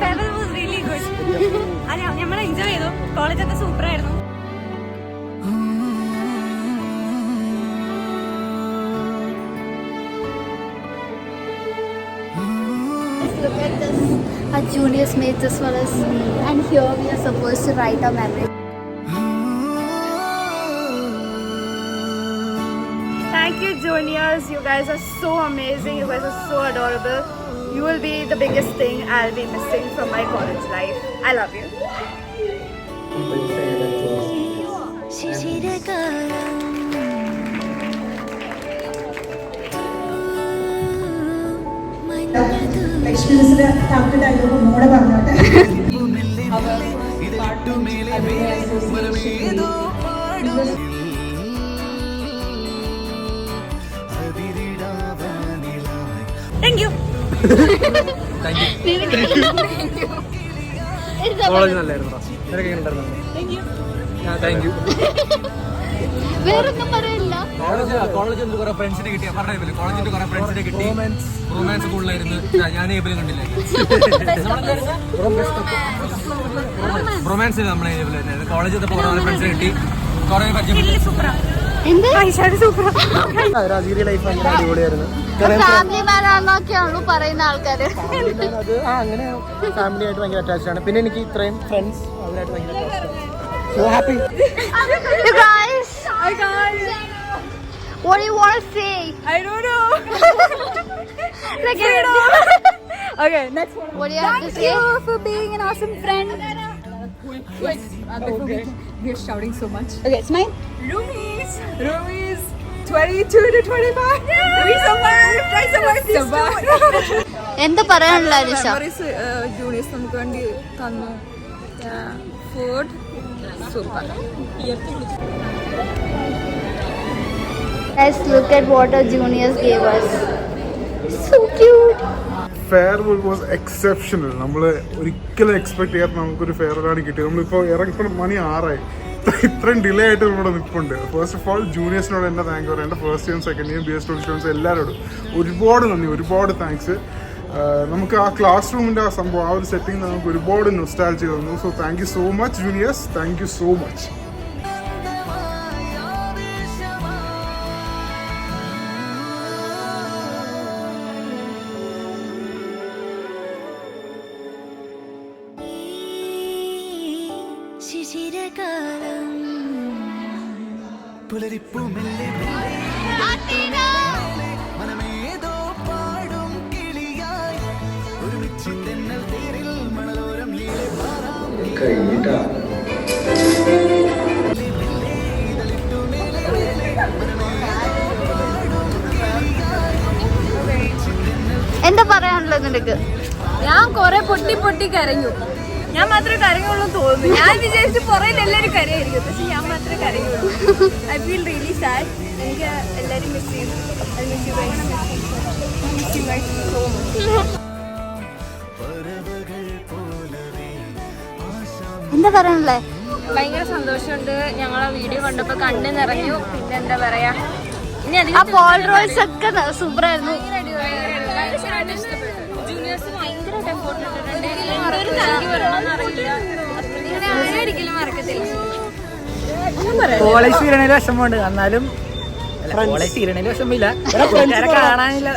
farewell was really good. അല്ല നമ്മൾ enjoy ചെയ്തു. കോളേജ് ഒക്കെ സൂപ്പർ ആയിരുന്നു. Look at this. Our juniors made this for us, and here we are supposed to write our memories. Thank you, juniors. You guys are so amazing. You guys are so adorable. You will be the biggest thing I'll be missing from my college life. I love you. എക്സ്പീരിയൻസിന്റെ correct dialogue ഒന്നുകൂടെ പറഞ്ഞോട്ടെ. Thank you. College നല്ലായിരുന്നു. Thank you. വേറൊന്നും പറയില്ല. കോളേജിൽ കുറെ ഫ്രണ്ട്സിനെ കിട്ടിയ പറഞ്ഞില്ല. കോളേജിൽ കുറെ ഫ്രണ്ട്സിനെ കിട്ടി. റൊമാൻസ് കൂടുതലായിരുന്നു. ഞാൻ ഏബിലും കണ്ടില്ല. റൊമാൻസ് നമ്മളെ കോളേജിൽ ഫ്രണ്ട്സിനെ കിട്ടി. കുറെ ഫാമിലി മാൻ ആണെന്നൊക്കെയാണല്ലോ പറയുന്ന ആൾക്കാര്. അങ്ങനെ ഫാമിലി ആയിട്ട് ഭയങ്കര അറ്റാച്ച്ഡ് ആണ്. പിന്നെ എനിക്ക് ഇത്രയും ഫ്രണ്ട്സ് അവരായിട്ട് ഭയങ്കര so happy. You guys. Hi guys. What do you want to say? I don't know. Like it. Okay, next one. What do you have to say? Thank you for being an awesome friend. Wait, okay. We are shouting so much. Okay, smile. Roomies. 22 to 25. We survived. I survived. എന്താ പറയാനുള്ള Nisha? Juniors നമുക്ക് വേണ്ടി തന്നു. Food. Super. Let's look at what our juniors gave us. So cute. Farewell was exceptional. നമ്മൾ ഒരിക്കലും expect ചെയ്യാത്ത നമുക്കൊരു ഫെയർവെലാണ് കിട്ടിയത്. നമ്മളിപ്പോൾ ഇറങ്ങിപ്പോൾ മണി 6 ഇത്രയും ഡിലേ ആയിട്ട് നമ്മുടെ നിൽപ്പുണ്ട്. ഫസ്റ്റ് ഓഫ് ഓൾ ജൂനിയേഴ്സിനോട് എൻ്റെ താങ്ക് പറയേണ്ട. ഫസ്റ്റ് ഇയറും സെക്കൻഡ് ഇയറും BS സ്റ്റുഡൻസ് എല്ലാവരോടും ഒരുപാട് നന്ദി, ഒരുപാട് താങ്ക്സ്. നമുക്ക് ആ ക്ലാസ് റൂമിൻ്റെ ആ സംഭവം, ആ ഒരു സെറ്റിംഗ് നമുക്ക് ഒരുപാട് നൊസ്റ്റാൾജി തന്നു. So thank you so much juniors, thank you so much. എന്താ പറയാനുള്ളത് നിനക്ക്? ഞാൻ കൊറേ പൊട്ടി കരഞ്ഞു. ഞാൻ മാത്രമേ കരയുള്ളൂ തോന്നുന്നു. ഞാൻ വിചാരിച്ചു പുറയിൽ എല്ലാവരും കരയായിരിക്കും, പക്ഷെ ഞാൻ മാത്രമേ കരയുള്ളൂ. I feel really sad. എനിക്ക് എല്ലാവരും മിസ് ചെയ്തു. എന്താ പറയാനുള്ളേ? ഭയങ്കര സന്തോഷമുണ്ട്. ഞങ്ങളെ വീഡിയോ കണ്ടപ്പോ കണ്ണ് നിറഞ്ഞു. പിന്നെ എന്താ പറയാ, ആ പോൾ റോയ്സ് ഒക്കെ സൂപ്പർ ആയിരുന്നു. ജൂനിയേഴ്സ് ഭയങ്കരമായിട്ട് എഫോർട്ട് ഒരിക്കലും മറക്കത്തില്ല. കോളേജ് തീരണേലും വിഷമമുണ്ട്. എന്നാലും കോളേജ് തീരണേലും വിഷമില്ല. കാണാനില്ല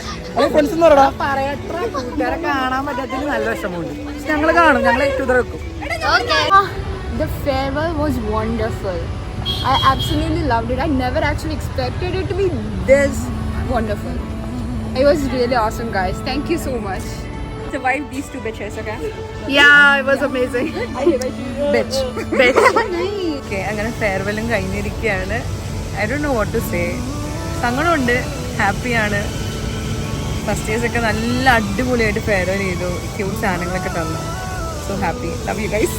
ഫ്രണ്ട്സ് പറയട്ടെ. കൂട്ടുകാരെ കാണാൻ പറ്റാത്തതിൽ നല്ല വിഷമമുണ്ട്. ഞങ്ങൾ കാണും, ഞങ്ങൾ ഏറ്റവും വെക്കും. The farewell was wonderful. I absolutely loved it. I never actually expected it to be this wonderful. It was really awesome, guys. Thank you so much. Survived these two bitches, okay? Yeah, it was amazing. Bitch. Okay, അങ്ങനെ ഫെയർവെല്ലും കഴിഞ്ഞിരിക്കുകയാണ്. I don't know what to say. സങ്കടമുണ്ട്, ഹാപ്പിയാണ്. First years ഒക്കെ നല്ല അടിപൊളിയായിട്ട് farewell ചെയ്തു. Cute സാധനങ്ങളൊക്കെ തന്നു. So happy. Love you guys.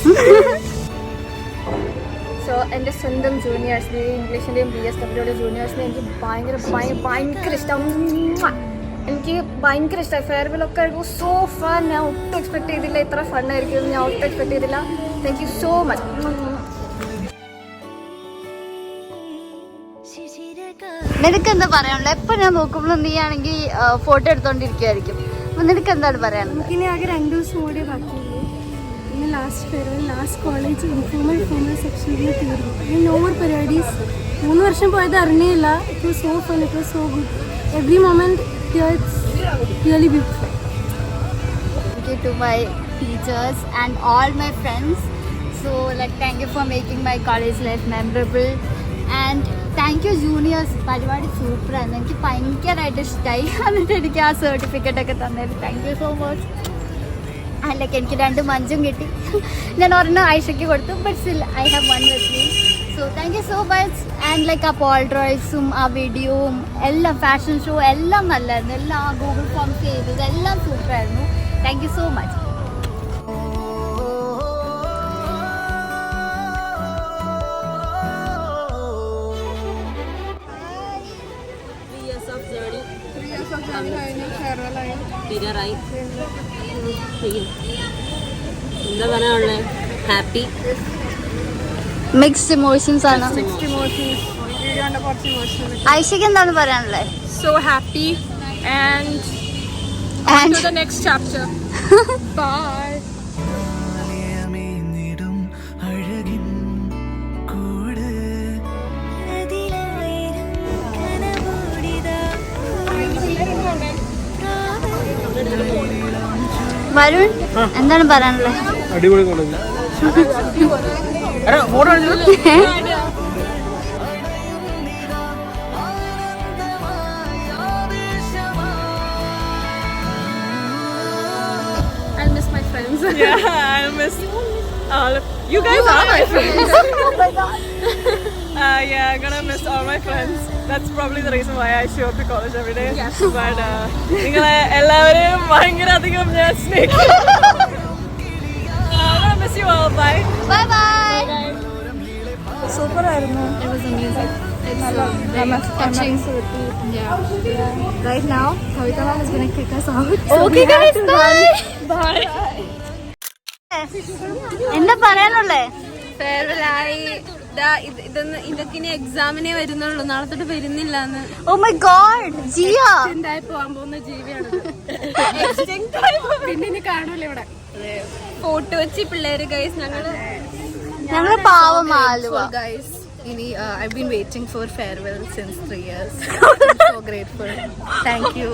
So എൻ്റെ സ്വന്തം ജൂനിയേഴ്സിനെ, ഇംഗ്ലീഷിൻ്റെയും BSW ജൂനിയേഴ്സിനെ എനിക്ക് ഭയങ്കര ഇഷ്ടം. എനിക്ക് ഭയങ്കര ഇഷ്ടമായി. ഫെയർവെല്ലൊക്കെ സോ ഫൺ. ഞാൻ ഒട്ടും എക്സ്പെക്ട് ചെയ്തില്ല ഇത്ര ഫണ്ണായിരിക്കും. ഞാൻ ഒട്ടും എക്സ്പെക്ട് ചെയ്തില്ല. Thank you so much. നിനക്ക് എന്താ പറയാനുള്ളത്? എപ്പൊ ഞാൻ നോക്കുമ്പോഴും നീ ആണെങ്കിൽ ഫോട്ടോ എടുത്തോണ്ടിരിക്കുവായിരിക്കും. അപ്പൊ നിനക്ക് എന്താണ് പറയാനുള്ളത്? ഇനി ആകെ 2 ദിവസം കൂടി ബാക്കിയുള്ളൂ. ഇന്ന് last farewell last college informal സെക്ഷനിൽ തീർന്നു. നോ മോർ പരിപാടീസ്. 3 വർഷം പോയത് അറിഞ്ഞില്ല. It was so fun, it was so good. Every moment it's really beautiful. Thank you to my teachers and all my friends. So thank you for making my college life memorable. And thank you juniors. പരിപാടി സൂപ്പറായിരുന്നു. എനിക്ക് ഭയങ്കരമായിട്ട് ഇഷ്ടമായി. എന്നിട്ട് എനിക്ക് ആ certificate ഒക്കെ തന്നത്. Thank you so much. And എനിക്ക് 2 മഞ്ചും കിട്ടി. ഞാൻ ഒരെണ്ണം ഐഷയ്ക്ക് കൊടുത്തു. But still I have one with me. So thank you so much. And ആ പോൾ ഡ്രോയ്സും ആ വീഡിയോയും എല്ലാം ഫാഷൻ ഷോ എല്ലാം നല്ലായിരുന്നു. എല്ലാം ആ ഗൂഗിൾ ഫോംസ് ചെയ്തത് എല്ലാം സൂപ്പറായിരുന്നു. Thank you so much. എന്താ പറയാനുള്ളത്? ഹാപ്പി മിക്സ്ഡ് ഇമോഷൻസ് ആണ്. ഐഷയ്ക്ക് എന്താണ് പറയാനുള്ളത്? So happy and on to the next chapter. Bye. Varun എന്താണ് പറയാനുള്ളത്? അടിപൊളി college. Photo I miss my friends. Yeah, I miss all of you guys are my friends. Yeah, I'm gonna miss all my friends. That's probably the reason why I show up to college every day. Yes. But നിങ്ങളെ എല്ലാവരെയും ഭയങ്കര അധികം ഞാൻ സ്നേഹിക്കുന്നു. I'm gonna miss you all. Bye. Bye bye. Super ആയിരുന്നു. It was amazing. It's touching. Yeah. Right now, Kavita ma'am is going to kick us out. Okay guys, bye. എന്താ പറയാനുള്ളേ? ഫെയർവെല്ലായി ഇതൊക്കെ ഇനി എക്സാമിനെ വരുന്നുള്ളൂ, നാളെ തൊട്ട് വരുന്നില്ലാന്ന്. Oh my god, ജിയ എന്തായി പോകാൻ പോകുന്ന ജീവിയാണ്. പിന്നെ ഇനി കാണൂല ഇവിടെ. ഫോട്ടോ വെച്ച് പിള്ളേര് ഗൈസ് ഞങ്ങള് പാവം Aluva. guys. I've been waiting for farewell since 3 years. I'm so grateful. Thank you.